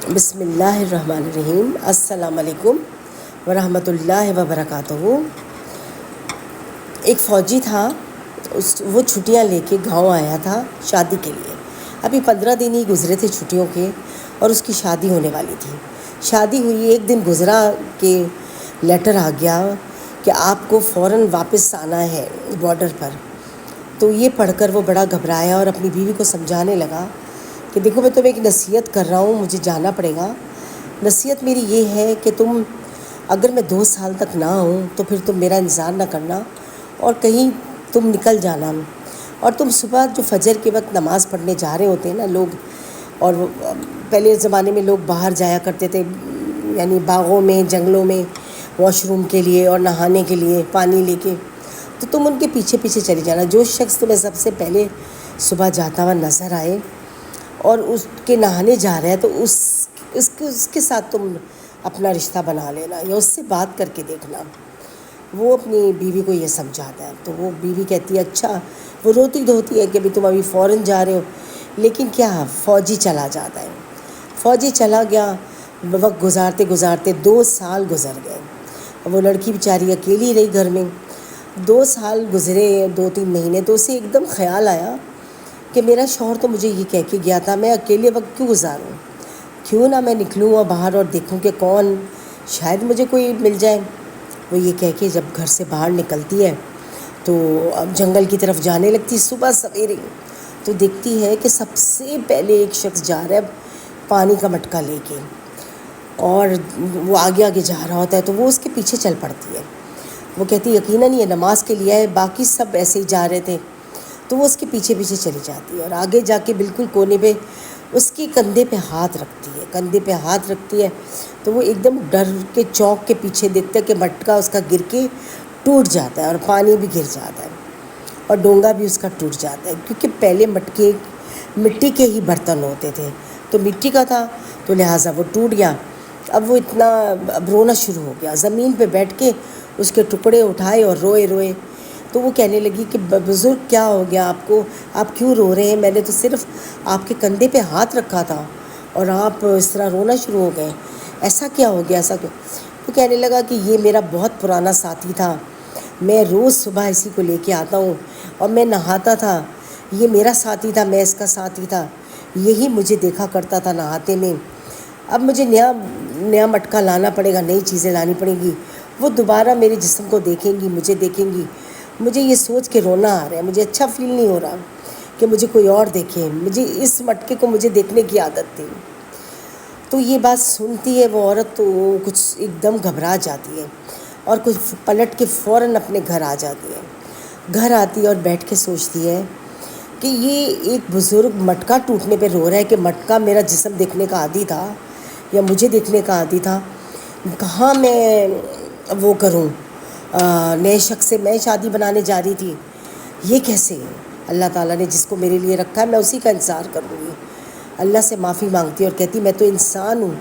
بسم اللہ الرحمن الرحیم۔ السلام علیکم ورحمۃ اللہ وبرکاتہ۔ ایک فوجی تھا، وہ چھٹیاں لے کے گاؤں آیا تھا شادی کے لیے۔ ابھی 15 دن ہی گزرے تھے چھٹیوں کے اور اس کی شادی ہونے والی تھی۔ شادی ہوئی، ایک دن گزرا کہ لیٹر آ گیا کہ آپ کو فوراً واپس آنا ہے بارڈر پر۔ تو یہ پڑھ کر وہ بڑا گھبرایا اور اپنی بیوی کو سمجھانے لگا کہ دیکھو میں تمہیں ایک نصیحت کر رہا ہوں، مجھے جانا پڑے گا۔ نصیحت میری یہ ہے کہ تم اگر میں 2 سال تک نہ آؤں تو پھر تم میرا انتظار نہ کرنا اور کہیں تم نکل جانا، اور تم صبح جو فجر کے وقت نماز پڑھنے جا رہے ہوتے ہیں نا لوگ، اور پہلے زمانے میں لوگ باہر جایا کرتے تھے، یعنی باغوں میں جنگلوں میں واش روم کے لیے اور نہانے کے لیے پانی لے کے، تو تم ان کے پیچھے پیچھے چلی جانا۔ جو شخص تمہیں سب سے پہلے صبح جاتا ہوا نظر آئے اور اس کے نہانے جا رہا ہے تو اس کے ساتھ تم اپنا رشتہ بنا لینا یا اس سے بات کر کے دیکھنا۔ وہ اپنی بیوی کو یہ سمجھاتا ہے، تو وہ بیوی کہتی ہے اچھا۔ وہ روتی دھوتی ہے کہ بھی تم ابھی فوراً جا رہے ہو، لیکن کیا فوجی چلا جاتا ہے۔ فوجی چلا گیا، وقت گزارتے گزارتے 2 سال گزر گئے۔ وہ لڑکی بیچاری اکیلی رہی گھر میں۔ 2 سال گزرے، 2-3 مہینے، تو اسے ایک دم خیال آیا کہ میرا شوہر تو مجھے یہ کہہ کے گیا تھا میں اکیلے وقت کیوں گزاروں، کیوں نہ میں نکلوں اور باہر اور دیکھوں کہ کون، شاید مجھے کوئی مل جائے۔ وہ یہ کہہ کے جب گھر سے باہر نکلتی ہے تو اب جنگل کی طرف جانے لگتی، صبح سویرے تو دیکھتی ہے کہ سب سے پہلے ایک شخص جا رہا ہے پانی کا مٹکا لے کے، اور وہ آگے آگے جا رہا ہوتا ہے، تو وہ اس کے پیچھے چل پڑتی ہے۔ وہ کہتی ہے یقیناً یہ نماز کے لیے ہے، باقی سب ایسے ہی جا رہے تھے، تو وہ اس کے پیچھے پیچھے چلی جاتی ہے اور آگے جا کے بالکل کونے پہ اس کی کندھے پہ ہاتھ رکھتی ہے تو وہ ایک دم ڈر کے چونک کے پیچھے دیکھتا ہے کہ مٹکا اس کا گر کے ٹوٹ جاتا ہے اور پانی بھی گر جاتا ہے اور ڈونگا بھی اس کا ٹوٹ جاتا ہے، کیونکہ پہلے مٹکے مٹی کے ہی برتن ہوتے تھے تو مٹی کا تھا تو لہٰذا وہ ٹوٹ گیا۔ اب وہ اب رونا شروع ہو گیا، زمین پہ بیٹھ کے اس کے ٹکڑے اٹھائے اور روئے۔ تو وہ کہنے لگی کہ بزرگ کیا ہو گیا آپ کو، آپ کیوں رو رہے ہیں؟ میں نے تو صرف آپ کے کندھے پہ ہاتھ رکھا تھا اور آپ اس طرح رونا شروع ہو گئے، ایسا کیا ہو گیا، ایسا کیوں؟ وہ کہنے لگا کہ یہ میرا بہت پرانا ساتھی تھا، میں روز صبح اسی کو لے کے آتا ہوں اور میں نہاتا تھا، یہ میرا ساتھی تھا، میں اس کا ساتھی تھا، یہی مجھے دیکھا کرتا تھا نہاتے میں۔ اب مجھے نیا مٹکا لانا پڑے گا، نئی چیزیں لانی پڑیں گی، وہ دوبارہ میرے جسم کو دیکھیں گی، مجھے دیکھیں گی، مجھے یہ سوچ کے رونا آ رہا ہے، مجھے اچھا فیل نہیں ہو رہا کہ مجھے کوئی اور دیکھے، مجھے اس مٹکے کو مجھے دیکھنے کی عادت تھی۔ تو یہ بات سنتی ہے وہ عورت تو کچھ ایک دم گھبرا جاتی ہے اور کچھ پلٹ کے فوراً اپنے گھر آ جاتی ہے۔ گھر آتی ہے اور بیٹھ کے سوچتی ہے کہ یہ ایک بزرگ مٹکا ٹوٹنے پہ رو رہا ہے کہ مٹکا میرا جسم دیکھنے کا عادی تھا یا مجھے دیکھنے کا عادی تھا، کہاں میں وہ کروں، نئے شخص سے میں شادی بنانے جا رہی تھی، یہ کیسے؟ اللہ تعالیٰ نے جس کو میرے لیے رکھا ہے میں اسی کا انتظار کروں گی۔ اللہ سے معافی مانگتی اور کہتی میں تو انسان ہوں،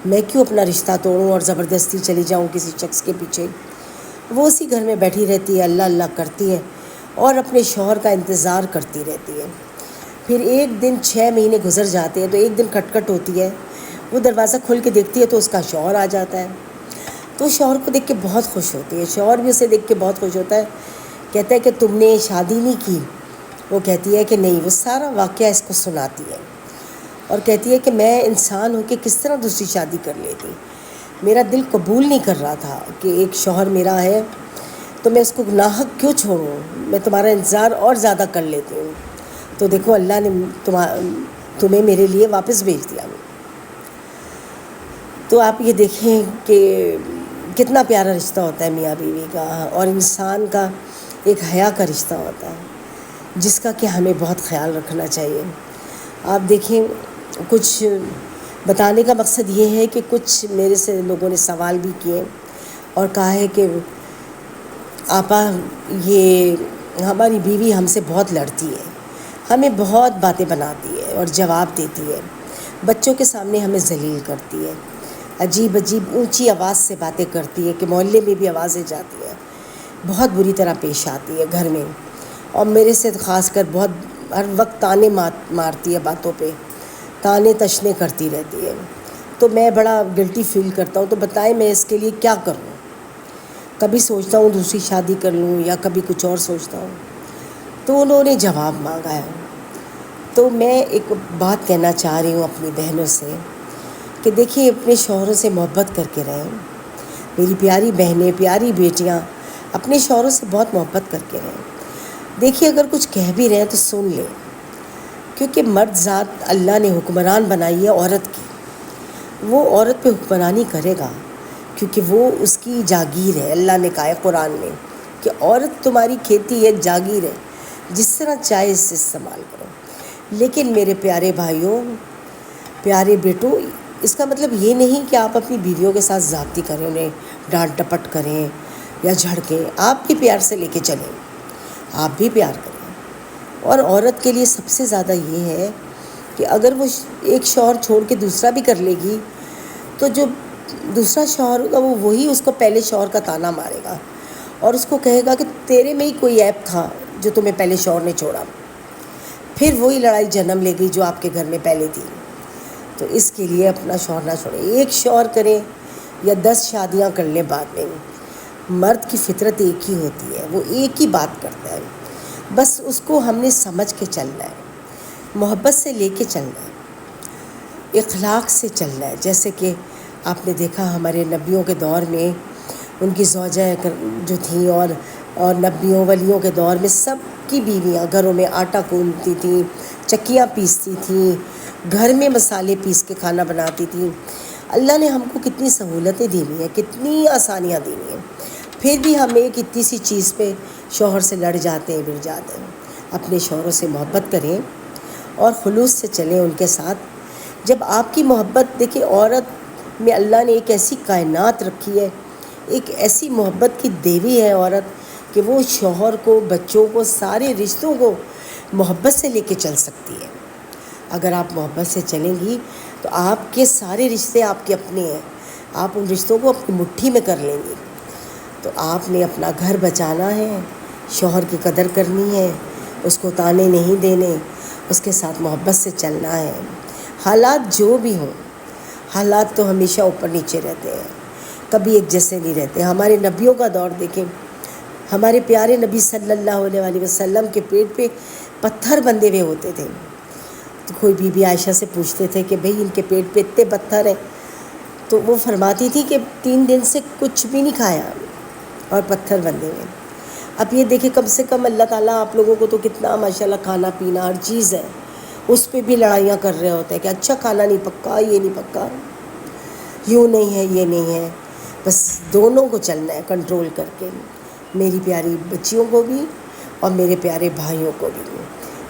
میں کیوں اپنا رشتہ توڑوں اور زبردستی چلی جاؤں کسی شخص کے پیچھے۔ وہ اسی گھر میں بیٹھی رہتی ہے، اللہ اللہ کرتی ہے اور اپنے شوہر کا انتظار کرتی رہتی ہے۔ پھر ایک دن 6 مہینے گزر جاتے ہیں تو ایک دن کھٹکھٹ ہوتی ہے، وہ دروازہ کھول کے دیکھتی ہے تو اس کا شوہر آ جاتا ہے۔ تو شوہر کو دیکھ کے بہت خوش ہوتی ہے، شوہر بھی اسے دیکھ کے بہت خوش ہوتا ہے، کہتا ہے کہ تم نے شادی نہیں کی؟ وہ کہتی ہے کہ نہیں۔ وہ سارا واقعہ اس کو سناتی ہے اور کہتی ہے کہ میں انسان ہوں کہ کس طرح دوسری شادی کر لیتی، میرا دل قبول نہیں کر رہا تھا کہ ایک شوہر میرا ہے تو میں اس کو ناحق کیوں چھوڑوں، میں تمہارا انتظار اور زیادہ کر لیتی ہوں، تو دیکھو اللہ نے تمہیں میرے لیے واپس بھیج دیا۔ تو آپ یہ دیکھیں کہ کتنا پیارا رشتہ ہوتا ہے میاں بیوی کا، اور انسان کا ایک حیا کا رشتہ ہوتا ہے جس کا کہ ہمیں بہت خیال رکھنا چاہیے۔ آپ دیکھیں، کچھ بتانے کا مقصد یہ ہے کہ کچھ میرے سے لوگوں نے سوال بھی کیے اور کہا ہے کہ آپا یہ ہماری بیوی ہم سے بہت لڑتی ہے، ہمیں بہت باتیں بناتی ہے اور جواب دیتی ہے، بچوں کے سامنے ہمیں ذلیل کرتی ہے، عجیب اونچی آواز سے باتیں کرتی ہے کہ محلے میں بھی آوازیں جاتی ہیں، بہت بری طرح پیش آتی ہے گھر میں، اور میرے سے خاص کر بہت ہر وقت تانے مارتی ہے، باتوں پہ تانے تشنے کرتی رہتی ہے۔ تو میں بڑا گلٹی فیل کرتا ہوں، تو بتائیں میں اس کے لیے کیا کروں؟ کبھی سوچتا ہوں دوسری شادی کر لوں یا کبھی کچھ اور سوچتا ہوں۔ تو انہوں نے جواب مانگا ہے۔ تو میں ایک بات کہنا چاہ رہی ہوں اپنی بہنوں سے کہ دیکھیے اپنے شوہروں سے محبت کر کے رہیں۔ میری پیاری بہنیں، پیاری بیٹیاں اپنے شوہروں سے بہت محبت کر کے رہیں۔ دیکھیے اگر کچھ کہہ بھی رہے ہیں تو سن لیں، کیونکہ مرد ذات اللہ نے حکمران بنائی ہے عورت کی، وہ عورت پہ حکمرانی کرے گا کیونکہ وہ اس کی جاگیر ہے۔ اللہ نے کہا ہے قرآن میں کہ عورت تمہاری کھیتی ہے، جاگیر ہے، جس طرح چاہے اس سے استعمال کرو۔ لیکن میرے پیارے بھائیوں، پیارے بیٹوں، اس کا مطلب یہ نہیں کہ آپ اپنی بیویوں کے ساتھ زیادتی کریں، انہیں ڈانٹ ڈپٹ کریں یا جھڑکیں۔ آپ بھی پیار سے لے کے چلیں، آپ بھی پیار کریں۔ اور عورت کے لیے سب سے زیادہ یہ ہے کہ اگر وہ ایک شوہر چھوڑ کے دوسرا بھی کر لے گی تو جو دوسرا شوہر ہوگا وہ وہی اس کو پہلے شوہر کا طعنہ مارے گا اور اس کو کہے گا کہ تیرے میں ہی کوئی عیب تھا جو تمہیں پہلے شوہر نے چھوڑا۔ پھر وہی لڑائی جنم لے گئی جو آپ کے گھر میں پہلے تھی۔ تو اس کے لیے اپنا شوہر نہ چھوڑیں، ایک شوہر کریں یا 10 شادیاں کر لیں بعد میں۔ مرد کی فطرت ایک ہی ہوتی ہے، وہ ایک ہی بات کرتا ہے، بس اس کو ہم نے سمجھ کے چلنا ہے، محبت سے لے کے چلنا ہے، اخلاق سے چلنا ہے۔ جیسے کہ آپ نے دیکھا ہمارے نبیوں کے دور میں ان کی زوجہ جو تھیں اور نبیوں ولیوں کے دور میں سب کی بیویاں گھروں میں آٹا گوندتی تھیں، چکیاں پیستی تھیں، گھر میں مسالے پیس کے کھانا بناتی تھیں۔ اللہ نے ہم کو کتنی سہولتیں دی ہوئی ہیں، کتنی آسانیاں دی ہوئی ہیں، پھر بھی ہم ایک اتنی سی چیز پہ شوہر سے لڑ جاتے ہیں، بڑ جاتے ہیں۔ اپنے شوہروں سے محبت کریں اور خلوص سے چلیں ان کے ساتھ۔ جب آپ کی محبت، دیکھیں عورت میں اللہ نے ایک ایسی کائنات رکھی ہے، ایک ایسی محبت کی دیوی ہے عورت کہ وہ شوہر کو، بچوں کو، سارے رشتوں کو محبت سے لے کے چل سکتی ہے۔ اگر آپ محبت سے چلیں گی تو آپ کے سارے رشتے آپ کے اپنے ہیں، آپ ان رشتوں کو اپنی مٹھی میں کر لیں گے۔ تو آپ نے اپنا گھر بچانا ہے، شوہر کی قدر کرنی ہے، اس کو طعنے نہیں دینے، اس کے ساتھ محبت سے چلنا ہے۔ حالات جو بھی ہوں، حالات تو ہمیشہ اوپر نیچے رہتے ہیں، کبھی ایک جیسے نہیں رہتے۔ ہمارے نبیوں کا دور دیکھیں، ہمارے پیارے نبی صلی اللہ علیہ وسلم کے پیٹ پہ پتھر بندھے ہوئے ہوتے تھے۔ تو کوئی بی بی عائشہ سے پوچھتے تھے کہ بھئی ان کے پیٹ پہ اتنے پتھر ہیں، تو وہ فرماتی تھی کہ 3 دن سے کچھ بھی نہیں کھایا اور پتھر بندھے ہوئے۔ اب یہ دیکھیں کم سے کم اللہ تعالیٰ آپ لوگوں کو تو کتنا ماشاءاللہ کھانا پینا ہر چیز ہے، اس پہ بھی لڑائیاں کر رہے ہوتے ہیں کہ اچھا کھانا نہیں پکا، یہ نہیں پکا، یوں نہیں ہے، یہ نہیں ہے۔ بس دونوں کو چلنا ہے کنٹرول کر کے، میری پیاری بچیوں کو بھی اور میرے پیارے بھائیوں کو بھی۔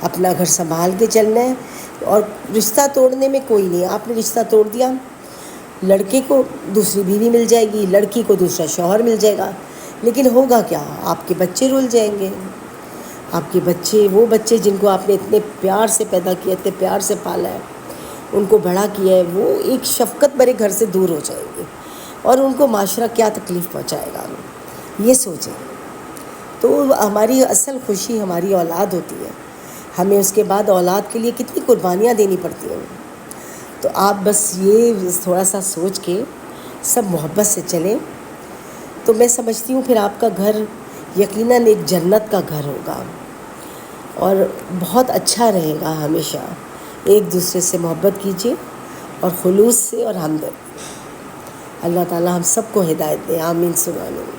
اپنا گھر سنبھال کے چلنا ہے اور رشتہ توڑنے میں کوئی نہیں۔ آپ نے رشتہ توڑ دیا، لڑکے کو دوسری بیوی مل جائے گی، لڑکی کو دوسرا شوہر مل جائے گا، لیکن ہوگا کیا؟ آپ کے بچے رول جائیں گے۔ آپ کے بچے، وہ بچے جن کو آپ نے اتنے پیار سے پیدا کیا، اتنے پیار سے پالا ہے، ان کو بڑا کیا ہے، وہ ایک شفقت بھرے گھر سے دور ہو جائیں گے اور ان کو معاشرہ کیا تکلیف پہنچائے گا، یہ سوچیں۔ تو ہماری اصل خوشی ہماری اولاد ہوتی ہے، ہمیں اس کے بعد اولاد کے لیے کتنی قربانیاں دینی پڑتی ہیں۔ تو آپ بس یہ تھوڑا سا سوچ کے سب محبت سے چلیں، تو میں سمجھتی ہوں پھر آپ کا گھر یقیناً ایک جنت کا گھر ہوگا اور بہت اچھا رہے گا۔ ہمیشہ ایک دوسرے سے محبت کیجیے اور خلوص سے اور ہمدردی۔ اللہ تعالیٰ ہم سب کو ہدایت دے، آمین ثم آمین۔